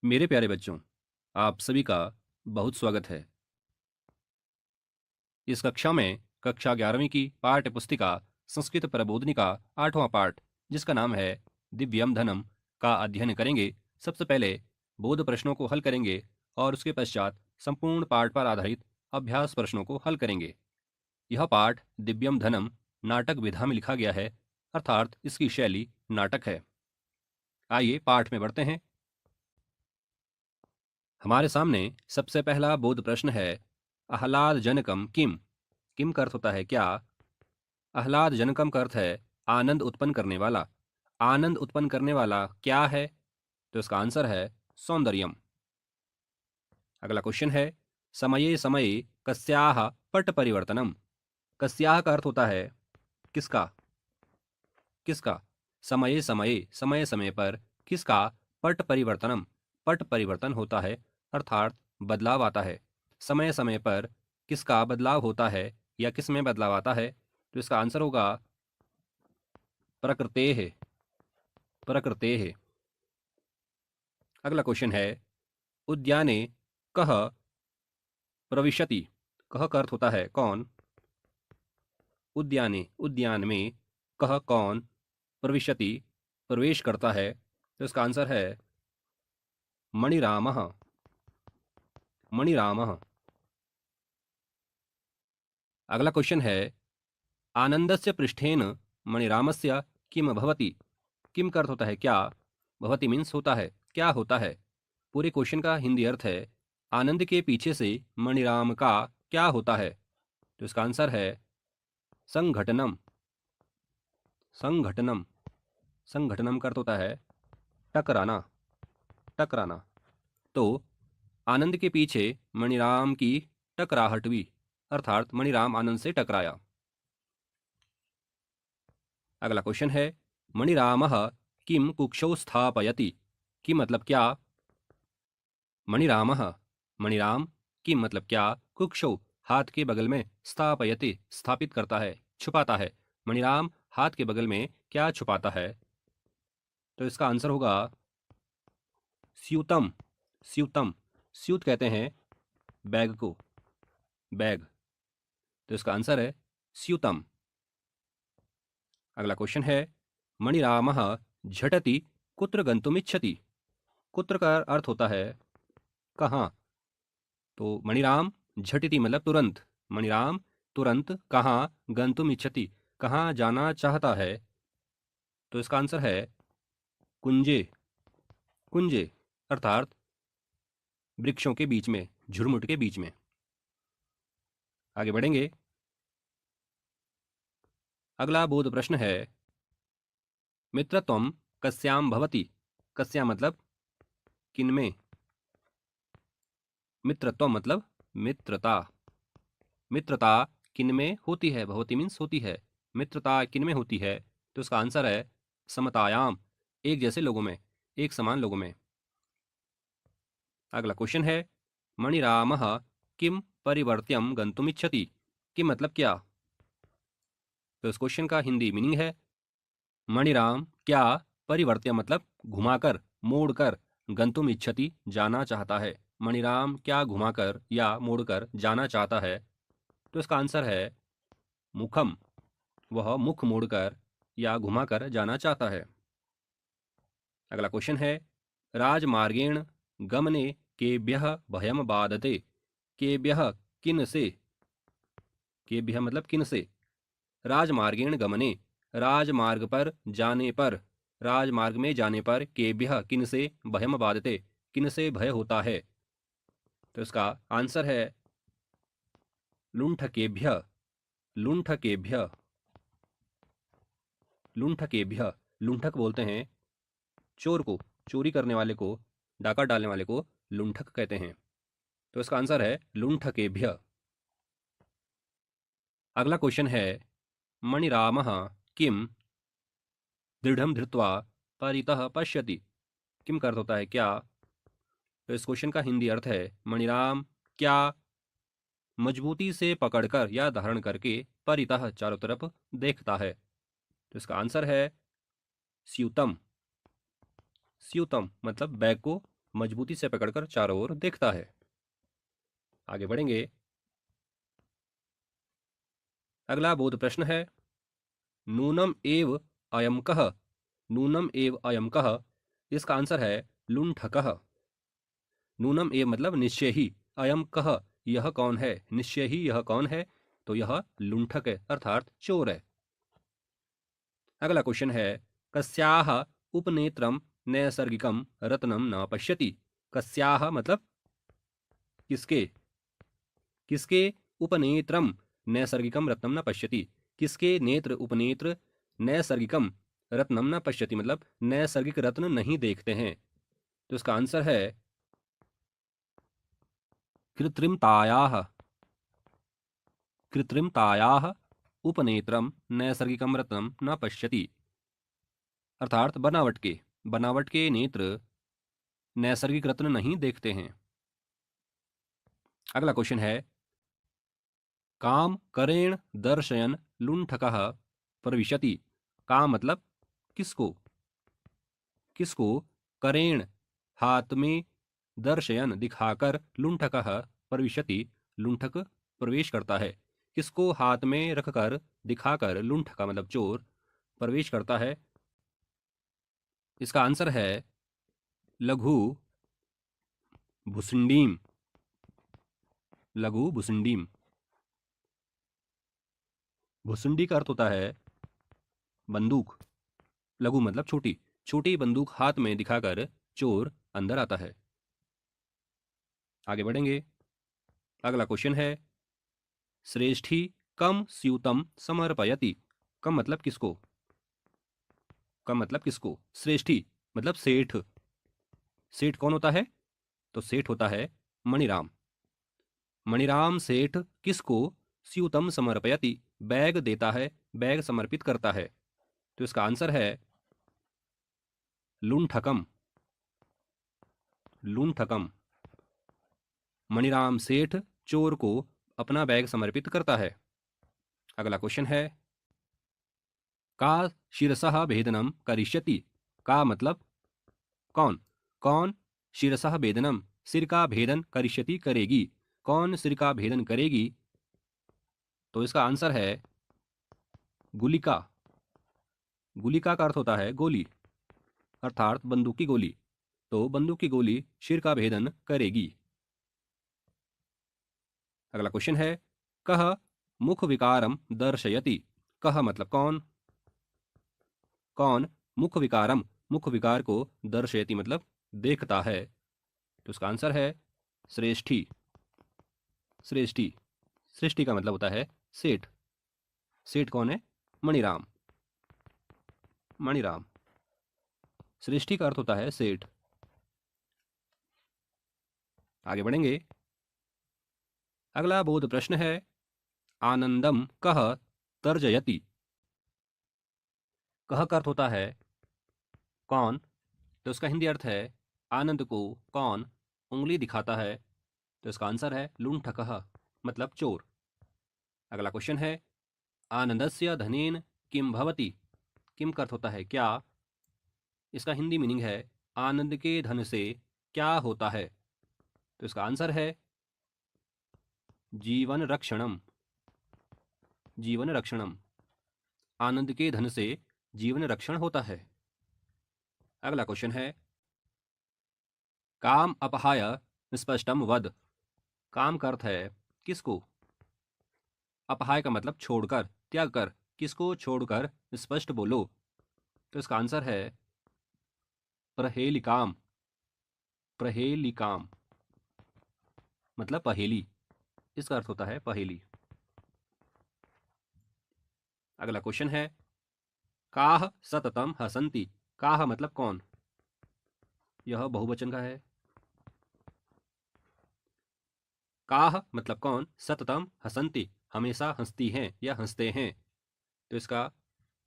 मेरे प्यारे बच्चों, आप सभी का बहुत स्वागत है। इस कक्षा में कक्षा 11वीं की पाठ्य पुस्तिका संस्कृत प्रबोधिनी का 8वां पाठ, जिसका नाम है दिव्यम धनम, का अध्ययन करेंगे। सबसे पहले बोध प्रश्नों को हल करेंगे और उसके पश्चात संपूर्ण पाठ पर आधारित अभ्यास प्रश्नों को हल करेंगे। यह पाठ दिव्यम धनम नाटक विधा में लिखा गया है, अर्थात इसकी शैली नाटक है। आइए पाठ में बढ़ते हैं। हमारे सामने सबसे पहला बोध प्रश्न है, आह्लाद जनकम किम। किम का अर्थ होता है क्या। आह्लाद जनकम का अर्थ है आनंद उत्पन्न करने वाला। आनंद उत्पन्न करने वाला क्या है? तो इसका आंसर है सौंदर्यम। अगला क्वेश्चन है, समये समये कस्याह पट परिवर्तनम। कस्याह का अर्थ होता है किसका। किसका। समये समये, समय समय पर, किसका। पट परिवर्तनम, पट परिवर्तन होता है, अर्थात बदलाव आता है। समय समय पर किसका बदलाव होता है या किस में बदलाव आता है? तो इसका आंसर होगा प्रकृतेः। प्रकृतेः। अगला क्वेश्चन है, उद्याने कः प्रविशति। कः का अर्थ होता है कौन। उद्याने, उद्यान में, कः कौन, प्रविशति प्रवेश करता है। तो इसका आंसर है मणिरामः। मणिरामः। अगला क्वेश्चन है, आनंदस्य पृष्ठेन मणिरामस्य किम भवति। किम का अर्थ होता है क्या। भवति मीन्स होता है, क्या होता है। पूरे क्वेश्चन का हिंदी अर्थ है, आनंद के पीछे से मणिराम का क्या होता है। तो इसका आंसर है संघटनम। संघटनम। संघटनम का अर्थ होता है टकराना। टकराना। तो आनंद के पीछे मणिराम की टकराहट हुई, अर्थात मणिराम आनंद से टकराया। अगला क्वेश्चन है, मणिरामः किम कुक्षौ स्थापयति। किम मतलब क्या। मणिरामः, मणिराम, किम मतलब क्या, कुक्षौ हाथ के बगल में, स्थापयति स्थापित करता है, छुपाता है। मणिराम हाथ के बगल में क्या छुपाता है। तो इसका आंसर होगा स्यूतम। स्यूतम। स्यूत कहते हैं बैग को, बैग। तो इसका आंसर है स्यूतम। अगला क्वेश्चन है, मणिरामः झटति कुत्र गंतुमिच्छति। कुत्र का अर्थ होता है कहाँ। तो मणिराम झटिति मतलब तुरंत। मणिराम तुरंत कहाँ गंतुम इच्छति, कहाँ जाना चाहता है। तो इसका आंसर है कुंजे। कुंजे अर्थात वृक्षों के बीच में, झुरमुट के बीच में। आगे बढ़ेंगे। अगला बोध प्रश्न है, मित्रत्वम कस्याम भवति। कस्या मतलब किनमें। मित्रत्व मतलब मित्रता। मित्रता किनमें होती है। भवती मीन्स होती है। मित्रता किनमें होती है। तो इसका आंसर है समतायाम, एक जैसे लोगों में, एक समान लोगों में। अगला क्वेश्चन है, मणिरामः किम परिवर्त्यम गंतुमिच्छति। किम मतलब क्या। तो इस क्वेश्चन का हिंदी मीनिंग है, मणिराम क्या परिवर्त्य मतलब घुमाकर, मोड़कर, गंतुम इच्छति जाना चाहता है। मणिराम क्या घुमाकर या मोड़कर जाना चाहता है। तो इसका आंसर है मुखम। वह मुख मोड़कर या घुमाकर जाना चाहता है। अगला क्वेश्चन है, राजमार्गेण गमने केभ्यः भयम बाधते। केभ्यः किन से। केभ्यः मतलब किन से। राजमार्गेण गमने, राजमार्ग पर जाने पर, राजमार्ग में जाने पर, केभ्यः किन से, भयम बाधते किन से भय होता है। तो इसका आंसर है लुंठकेभ्यः। लुंठकेभ्यः। लुंठकेभ्यः। लुंठक बोलते हैं चोर को, चोरी करने वाले को, डाका डालने वाले को लुंठक कहते हैं। तो इसका आंसर है लुंठकेभ्यः। अगला क्वेश्चन है, मणिरामः किम दृढ़म धृत्वा परितः पश्यति। किम का अर्थ होता है क्या। तो इस क्वेश्चन का हिंदी अर्थ है, मणिराम क्या मजबूती से पकड़कर या धारण करके परितः चारों तरफ देखता है। तो इसका आंसर है स्यूतम। स्यूतम मतलब बैग को मजबूती से पकड़कर चारों ओर देखता है। आगे बढ़ेंगे। अगला बोध प्रश्न है, नूनम एव अयम कः। नूनम एव अयम कः, इसका आंसर है लुंठकः। नूनम एव मतलब निश्चय ही, अयम कः यह कौन है, निश्चय ही यह कौन है, तो यह लुंठक है अर्थात चोर है। अगला क्वेश्चन है, कस्याः उपनेत्रम नैसर्गिकम रत्नम न पश्यति। कस्याः मतलब किसके, किसके उपनेत्रम नैसर्गिकम रत्नम न पश्यति, किसके नेत्र उपनेत्र नैसर्गिकम रत्नम न पश्यति मतलब नैसर्गिक रत्न नहीं देखते हैं, तो इसका आंसर है कृत्रिमतायाः। कृत्रिमतायाः उपनेत्रम नैसर्गिकम रत्नम न पश्यति, अर्थात बनावट के नेत्र नैसर्गिक रत्न नहीं देखते हैं। अगला क्वेश्चन है, काम करेण दर्शयन लुंठकः प्रविशति। काम मतलब किसको, किसको, करेण हाथ में, दर्शयन दिखाकर, लुंठकः प्रविशति लुंठक प्रवेश करता है। किसको हाथ में रखकर दिखाकर लुंठक मतलब चोर प्रवेश करता है, इसका आंसर है लघु भुसुंडीम। लघु भुसुंडीम। भुसुंडी का अर्थ होता है बंदूक। लघु मतलब छोटी, छोटी बंदूक हाथ में दिखाकर चोर अंदर आता है। आगे बढ़ेंगे। अगला क्वेश्चन है, श्रेष्ठी कम स्यूतम समर्पयति। कम मतलब किसको, कम मतलब किसको, श्रेष्ठी मतलब सेठ। सेठ कौन होता है, तो सेठ होता है मणिराम। मणिराम सेठ किसको स्यूतम समर्पयति बैग देता है, बैग समर्पित करता है, तो इसका आंसर है लुंठकम। लुंठकम। मणिराम सेठ चोर को अपना बैग समर्पित करता है। अगला क्वेश्चन है, का शिरसः भेदनम करिष्यति। का मतलब कौन, कौन शिरसः भेदनम सिर का भेदन करिष्यति करेगी, कौन सिर का भेदन करेगी, तो इसका आंसर है गुलिका। गुलिका का अर्थ होता है गोली, अर्थात बंदूक की गोली, तो बंदूक की गोली सिर का भेदन करेगी। अगला क्वेश्चन है, कह मुख विकारम दर्शयति। कह मतलब कौन, कौन मुख विकारम मुख विकार को दर्शयति मतलब देखता है, तो इसका आंसर है श्रेष्ठी। श्रेष्ठी। सृष्टि का मतलब होता है सेठ। सेठ कौन है, मणिराम। मणिराम। सृष्टि का अर्थ होता है सेठ। आगे बढ़ेंगे। अगला बोध प्रश्न है, आनंदम कह तर्जयति। कह का अर्थ होता है कौन, तो इसका हिंदी अर्थ है आनंद को कौन उंगली दिखाता है, तो इसका आंसर है लुंठकः मतलब चोर। अगला क्वेश्चन है, आनंदस्य धनेन किम भवति। किम का अर्थ होता है क्या, इसका हिंदी मीनिंग है आनंद के धन से क्या होता है, तो इसका आंसर है जीवन रक्षणम। जीवन रक्षणम। आनंद के धन से जीवन रक्षण होता है। अगला क्वेश्चन है, काम अपहाय स्पष्टम वद। काम का अर्थ है किसको, अपहाय का मतलब छोड़कर, त्याग कर, किसको छोड़कर स्पष्ट बोलो, तो इसका आंसर है प्रहेलिकाम। प्रहेलिकाम मतलब पहेली, इसका अर्थ होता है पहेली। अगला क्वेश्चन है, काह सततम हसंती। काह मतलब कौन, यह बहुवचन का है। काह मतलब कौन, सततम हसंती हमेशा हंसती हैं या हंसते हैं, तो इसका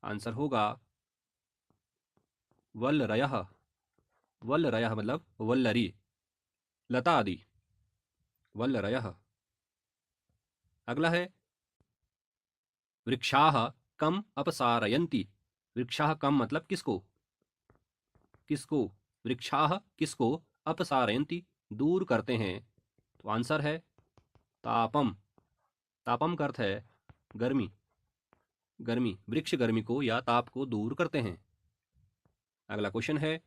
आंसर होगा वल्लरयः। वल्लरयः मतलब वल्लरी, लता आदि, वल्लरयः। अगला है, वृक्षाः कम अपसारयन्ति। वृक्षाः कम मतलब किसको, किसको, वृक्षाः किसको अपसारयन्ति दूर करते हैं। तो आंसर है तापम। तापम का अर्थ है गर्मी। गर्मी, वृक्ष गर्मी को या ताप को दूर करते हैं। अगला क्वेश्चन है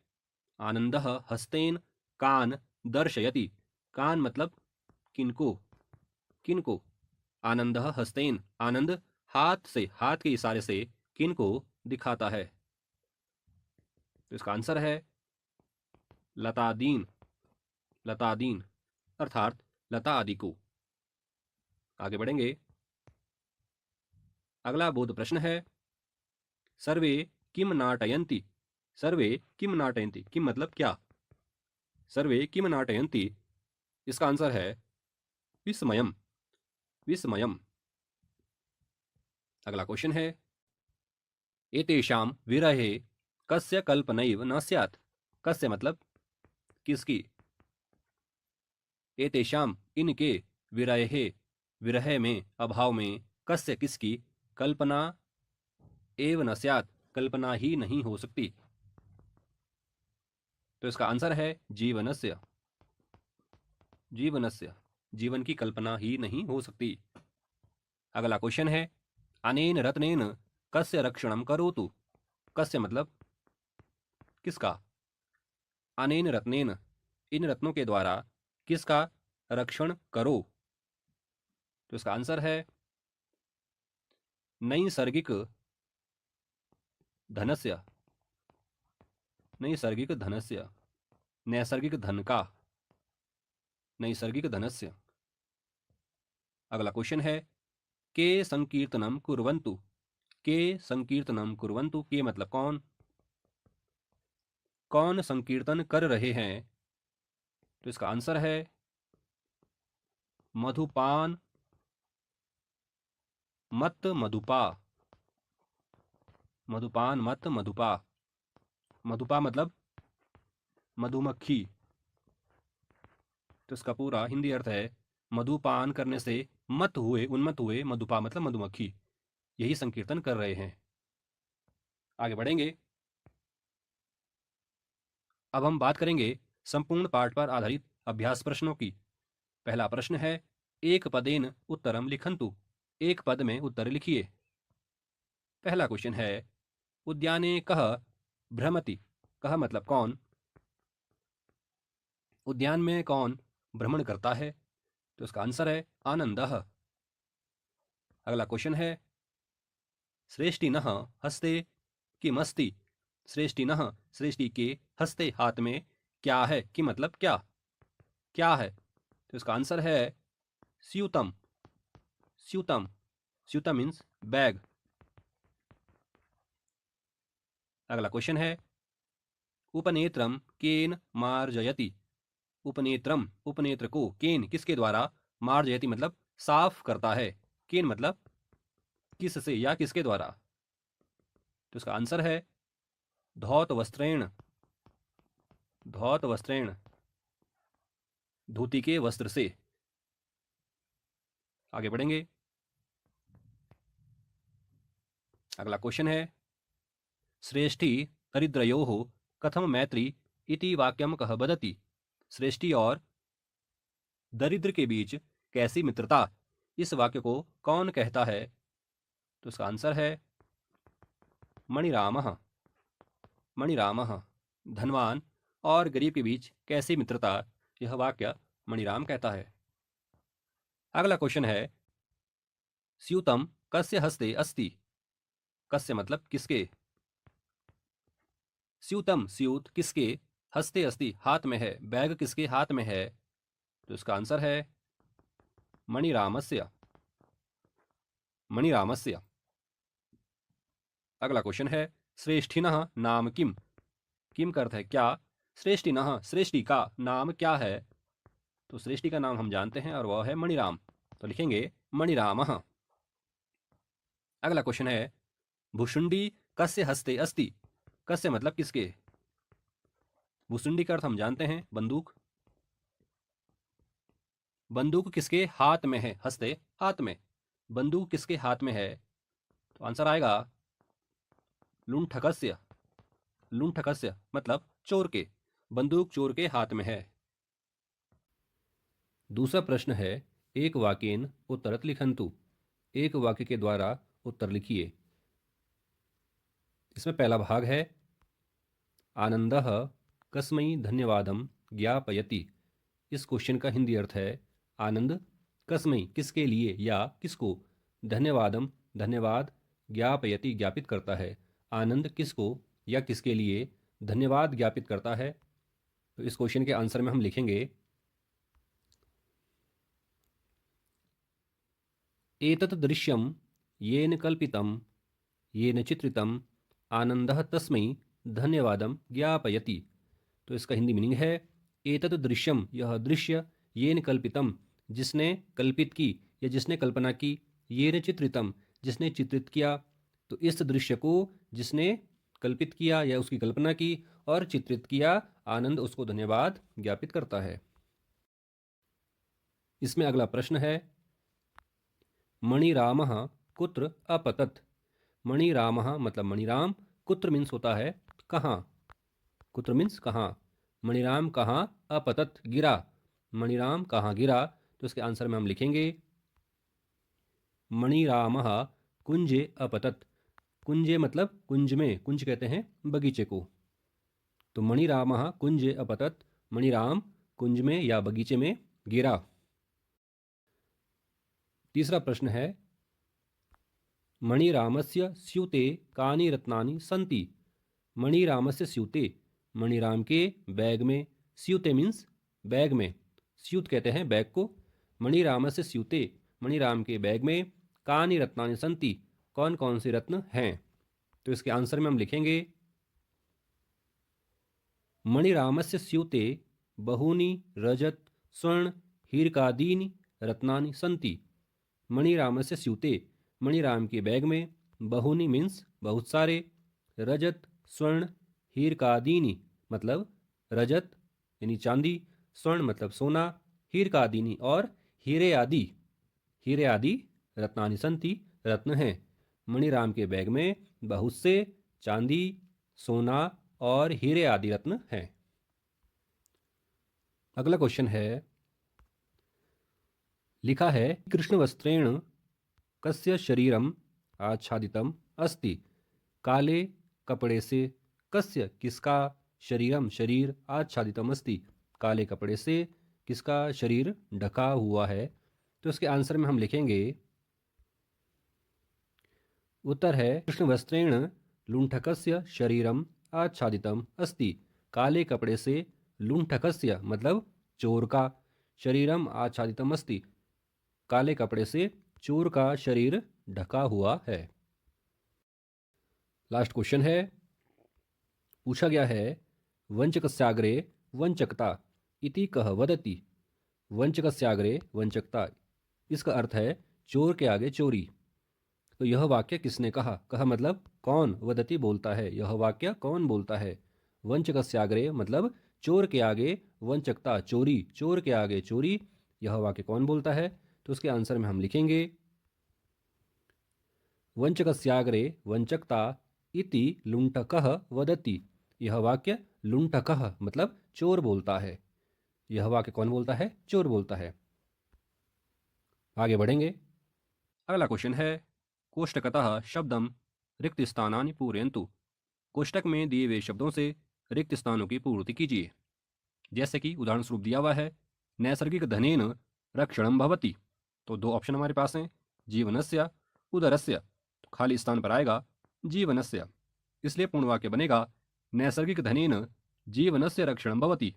आनंदः हस्तेन कान दर्शयति। कान मतलब किनको? किनको? आनंदः हस्तेन, आनंद हाथ से, हाथ के इशारे से किनको दिखाता है? तो इसका आंसर है लतादीन। लतादीन अर्थात लता आदि को। आगे बढ़ेंगे। अगला बोध प्रश्न है सर्वे किम नाटयन्ति। सर्वे किम नाटयन्ति, किम मतलब क्या? सर्वे किम नाटयन्ति, इसका आंसर है विस्मयम। विस्मयम। अगला क्वेश्चन है एतेषां विरहे कस्य कल्पनैव न स्यात्। कस्य मतलब किसकी? एतेषां इनके, विरहे विरह में, अभाव में, कस्य किसकी, कल्पना एव न स्यात् कल्पना ही नहीं हो सकती। तो इसका आंसर है जीवनस्य। जीवनस्य, जीवन की कल्पना ही नहीं हो सकती। अगला क्वेश्चन है अनेन रत्नेन कस्य रक्षणं करोतु। कस्य मतलब किसका? अनेन रत्नेन, इन रत्नों के द्वारा किसका रक्षण करो? तो इसका आंसर है नैसर्गिक धनस्य। नैसर्गिक धनस्य, नैसर्गिक धन का, नैसर्गिक धनस्य। अगला क्वेश्चन है के संकीर्तनम कुर्वन्तु। के संकीर्तनम कुर्वन्तु, के मतलब कौन? कौन संकीर्तन कर रहे हैं? तो इसका आंसर है मधुपान मत मधुपा। मधुपान मत मधुपा। मधुपा मतलब मधुमक्खी। तो इसका पूरा हिंदी अर्थ है मधुपान करने से मत हुए, उन्मत्त हुए, मधुपा मतलब मधुमक्खी, यही संकीर्तन कर रहे हैं। आगे बढ़ेंगे। अब हम बात करेंगे संपूर्ण पाठ पर आधारित अभ्यास प्रश्नों की। पहला प्रश्न है एक पदेन उत्तरम लिखन्तु। एक पद में उत्तर लिखिए। पहला क्वेश्चन है उद्याने कः भ्रमति। कः मतलब कौन? उद्यान में कौन भ्रमण करता है? तो इसका आंसर है आनंदः। अगला क्वेश्चन है श्रेष्ठिनः हस्ते किमस्ति। श्रेष्ठिनः, श्रेष्ठि के हस्ते हाथ में क्या है? कि मतलब क्या? क्या है? तो इसका आंसर है स्यूतम। स्यूतम, स्यूतम मीन्स बैग। अगला क्वेश्चन है उपनेत्रम केन मार्जयति। उपनेत्रम, उपनेत्र को, केन किसके द्वारा, मार्जयति मतलब साफ करता है। केन मतलब किससे या किसके द्वारा? तो इसका आंसर है धौत वस्त्रेण। धौत वस्त्रेण, धोती के वस्त्र से। आगे बढ़ेंगे। अगला क्वेश्चन है श्रेष्ठी दरिद्रयोः कथम मैत्री इति वाक्यम कः वदति। श्रेष्ठी और दरिद्र के बीच कैसी मित्रता, इस वाक्य को कौन कहता है? तो इसका आंसर है मणिरामः। मणिरामः, धनवान और गरीब के बीच कैसी मित्रता, यह वाक्य मणिराम कहता है। अगला क्वेश्चन है स्यूतम कस्य हस्ते अस्ति। कस्य मतलब किसके? स्यूतम, स्यूत किसके, हस्ते अस्ति हाथ में है, बैग किसके हाथ में है? तो इसका आंसर है मणिरामस्य। मणिरामस्य। अगला क्वेश्चन है श्रेष्ठिनः नाम किम। किम का अर्थ है क्या, श्रेष्ठिनः श्रेष्ठी का नाम क्या है? तो श्रेष्ठी का नाम हम जानते हैं और वह है मणिराम, तो लिखेंगे मणिरामः। अगला क्वेश्चन है भुशुंडी कस्य हस्ते अस्ति। कस्य मतलब किसके? भुशुंडी का अर्थ हम जानते हैं बंदूक। बंदूक किसके हाथ में है? हस्ते हाथ में। बंदूक किसके हाथ में है? तो आंसर आएगा लुंठकस्य। लुंठकस्य मतलब चोर के। बंदूक चोर के हाथ में है। दूसरा प्रश्न है, एक वाक्येन उत्तरत लिखन्तु। एक वाक्य के द्वारा उत्तर लिखिए। इसमें पहला भाग है, आनंदः कस्मै धन्यवादं ज्ञापयति। इस क्वेश्चन का हिंदी अर्थ है, आनंद कस्मै किसके लिए या किसको, धन्यवादम धन्यवाद, ज्ञापयति ज्ञापित करता है। आनंद किसको या किसके लिए धन्यवाद ज्ञापित करता है। तो इस क्वेश्चन के आंसर में हम लिखेंगे, एतत् दृश्यम येन कल्पितम येन चित्रितम आनंदः तस्मै धन्यवादम ज्ञापयति। तो इसका हिंदी मीनिंग है, एतत् दृश्यम यह दृश्य, येन कल्पितम जिसने कल्पित की या जिसने कल्पना की, येन चित्रितम जिसने चित्रित किया। तो इस दृश्य को जिसने कल्पित किया या उसकी कल्पना की और चित्रित किया, आनंद उसको धन्यवाद ज्ञापित करता है। इसमें अगला प्रश्न है, मणिरामः कुत्र अपतत। मणिरामः मतलब मणिराम, कुत्र मीन्स होता है कहाँ, कुत्र मीन्स कहाँ, मणिराम कहाँ अपतत गिरा, मणिराम कहाँ गिरा। तो इसके आंसर में हम लिखेंगे, मणिरामः कुंजे अपतत। कुंजे मतलब कुंज में, कुंज कहते हैं बगीचे को। तो मणिरामः कुंजे अपतत, मणिराम कुंज में या बगीचे में गिरा। तीसरा प्रश्न है, मणिरामस्य स्यूते कानि रत्नानि सन्ति। मणिरामस्य स्यूते, मणिराम के बैग में, स्यूते मीन्स बैग में, स्यूत कहते हैं बैग को। मणिरामस्य स्यूते मणिराम के बैग में, कानि रत्नानि सन्ति कौन कौन से रत्न हैं। तो इसके आंसर में हम लिखेंगे, मणिरामस्य स्यूते बहूनि रजत स्वर्ण हीरकादीनि रत्नानि सन्ति। मणिरामस्य स्यूते मणिराम के बैग में, बहूनि मीन्स बहुत सारे, रजत स्वर्ण हीरकादीनि मतलब रजत यानी चांदी, स्वर्ण मतलब सोना, हीरकादीनि और हीरे आदि, हीरे आदि रत्नानि सन्ति रत्न हैं। मणिराम के बैग में बहुत से चांदी, सोना और हीरे आदि रत्न हैं। अगला क्वेश्चन है, लिखा है, कृष्ण वस्त्रेण कस्य शरीरम आच्छादितम अस्ति। काले कपड़े से कस्य किसका शरीरम शरीर आच्छादितम अस्ति, काले कपड़े से किसका शरीर ढका हुआ है। तो इसके आंसर में हम लिखेंगे, उत्तर है, कृष्ण वस्त्रेण लुंठकस्य शरीरम आच्छादितम अस्ति। काले कपड़े से लुंठकस्य मतलब चोर का, शरीरम आच्छादितम अस्ति काले कपड़े से चोर का शरीर ढका हुआ है। लास्ट क्वेश्चन है, पूछा गया है, वंचकस्याग्रे वंचकता इति कह वदति। वंचकस्याग्रे वंचकता, इसका अर्थ है चोर के आगे चोरी। तो यह वाक्य किसने कहा, कहा मतलब कौन, वदति बोलता है, यह वाक्य कौन बोलता है। वंचकस्याग्रे मतलब चोर के आगे वंचकता चोरी, चोर के आगे चोरी, यह वाक्य कौन बोलता है। तो उसके आंसर में हम लिखेंगे, वंचकस्याग्रे वंचकता इति लुंठकः वदति। यह वाक्य लुंठकः मतलब चोर बोलता है। यह वाक्य कौन बोलता है, चोर बोलता है। आगे बढ़ेंगे। अगला क्वेश्चन है, कोष्टकतः शब्दम रिक्त स्थानानि पूरयन्तु। कोष्टक में दिए हुए शब्दों से रिक्त स्थानों की पूर्ति कीजिए। जैसे कि उदाहरण स्वरूप दिया हुआ है, नैसर्गिक धनेन रक्षणम भवति। तो दो ऑप्शन हमारे पास हैं, जीवनस्य उदरस्य। तो खाली स्थान पर आएगा जीवनस्य, इसलिए पूर्ण वाक्य बनेगा, नैसर्गिक धनेन जीवनस्य रक्षणम भवति।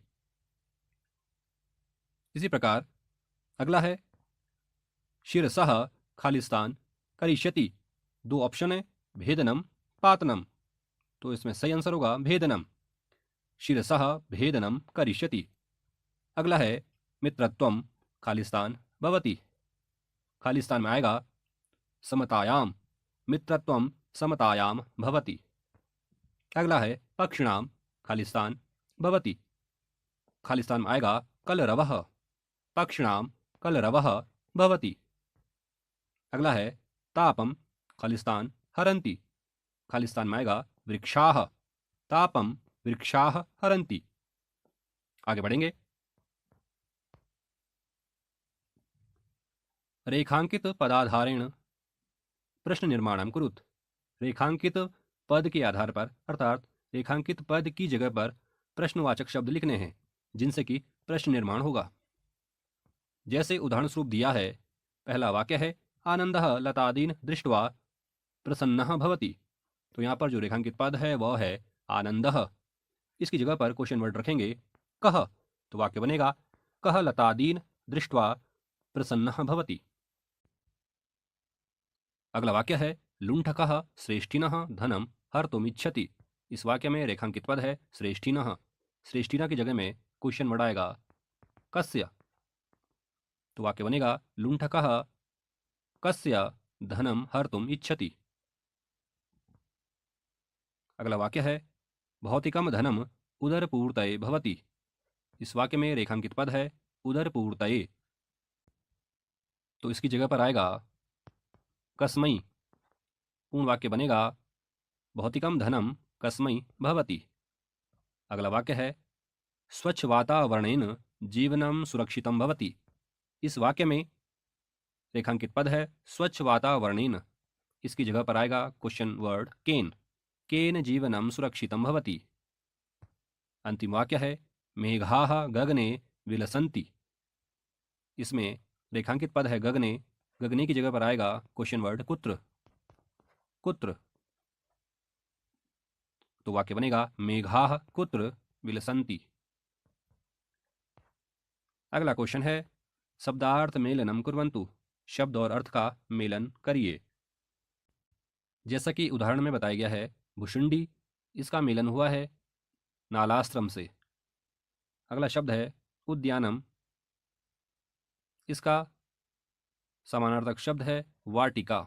इसी प्रकार अगला है, शिरसः खाली स्थान करिष्यति। दो ऑप्शन है, भेदनम पातनम। तो इसमें सही आंसर होगा भेदनम, शिरसः भेदनम करिष्यति। अगला है, मित्रत्वम खाली स्थान भवति। खाली स्थान में आएगा समतायाम, मित्रत्वम समतायाम भवति। अगला है, पक्षिणाम खाली स्थान भवति। खाली स्थान में आएगा कलरवः, पक्षिणाम कलरवः भवति। अगला है, तापम खाली स्थान हरन्ति। खाली स्थान में आएगा वृक्षाः, तापम वृक्षाः हरन्ति। आगे बढ़ेंगे। रेखांकित पदाधारेण प्रश्न निर्माणम कुरुत। रेखांकित पद के आधार पर अर्थात रेखांकित पद की जगह पर प्रश्नवाचक शब्द लिखने हैं जिनसे कि प्रश्न निर्माण होगा। जैसे उदाहरण स्वरूप दिया है, पहला वाक्य है आनंदः लतादीन दृष्ट्वा प्रसन्नः भवति। तो यहाँ पर जो रेखांकित पद है वह है आनंदः। इसकी जगह पर क्वेश्चन वर्ड रखेंगे कह, तो वाक्य बनेगा कह लतादीन दृष्ट्वा प्रसन्नः भवति। अगला वाक्य है लुण्ठकः श्रेष्ठिनः धनम हर्तुमिच्छति। इस वाक्य में रेखांकित पद है श्रेष्ठिनः। श्रेष्ठिना की जगह में क्वेश्चन वर्ड आएगा कस्य, तो वाक्य बनेगा लुण्ठकः कस्य धनम हर्तुम इच्छति। अगला वाक्य है भौतिकम धनम उदरपूर्तये भवति। इस वाक्य में रेखांकित पद है उदरपूर्तये, तो इसकी जगह पर आएगा कस्मै। पूर्ण वाक्य बनेगा भौतिकम धनम कस्मै भवति। अगला वाक्य है स्वच्छ वातावरणेन जीवनम सुरक्षितम भवति। इस वाक्य में रेखांकित पद है स्वच्छ वातावरणेन। इसकी जगह पर आएगा क्वेश्चन वर्ड केन। केन जीवनम सुरक्षितम भवति। अंतिम वाक्य है मेघाः गगने विलसन्ति। इसमें रेखांकित पद है गगने। गगने की जगह पर आएगा क्वेश्चन वर्ड कुत्र। कुत्र, तो वाक्य बनेगा मेघाः कुत्र विलसन्ति। अगला क्वेश्चन है शब्दार्थ मेलनम कुर्वन्तु। शब्द और अर्थ का मेलन करिए। जैसा कि उदाहरण में बताया गया है भुशुंडी, इसका मेलन हुआ है नालास्त्रम से। अगला शब्द है उद्यानम, इसका समानार्थक शब्द है वाटिका।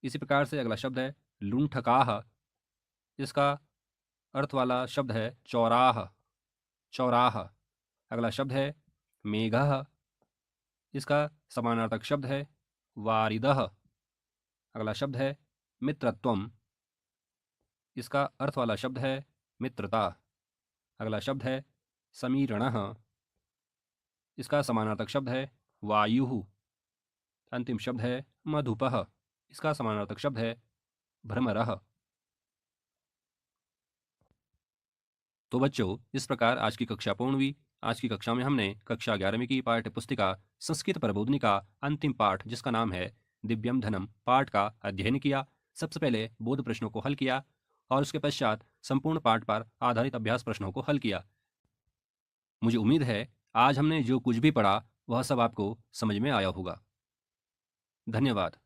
इसी प्रकार से अगला शब्द है लुण्ठकाः, इसका अर्थ वाला शब्द है चौराह। चौराह। अगला शब्द है मेघः, इसका समानार्थक शब्द है वारिदः। अगला शब्द है मित्रत्वम, इसका अर्थ वाला शब्द है मित्रता। अगला शब्द है समीरणः, इसका समानार्थक शब्द है वायुः। अंतिम शब्द है मधुपः, इसका समानार्थक शब्द है भ्रमरः। तो बच्चों, इस प्रकार आज की कक्षा पूर्ण हुई। आज की कक्षा में हमने कक्षा 11वीं की पाठ्य पुस्तिका संस्कृत प्रबोधिनी का अंतिम पाठ, जिसका नाम है दिव्यम धनम, पाठ का अध्ययन किया। सबसे पहले बोध प्रश्नों को हल किया और उसके पश्चात संपूर्ण पाठ पर आधारित अभ्यास प्रश्नों को हल किया। मुझे उम्मीद है आज हमने जो कुछ भी पढ़ा वह सब आपको समझ में आया होगा। धन्यवाद।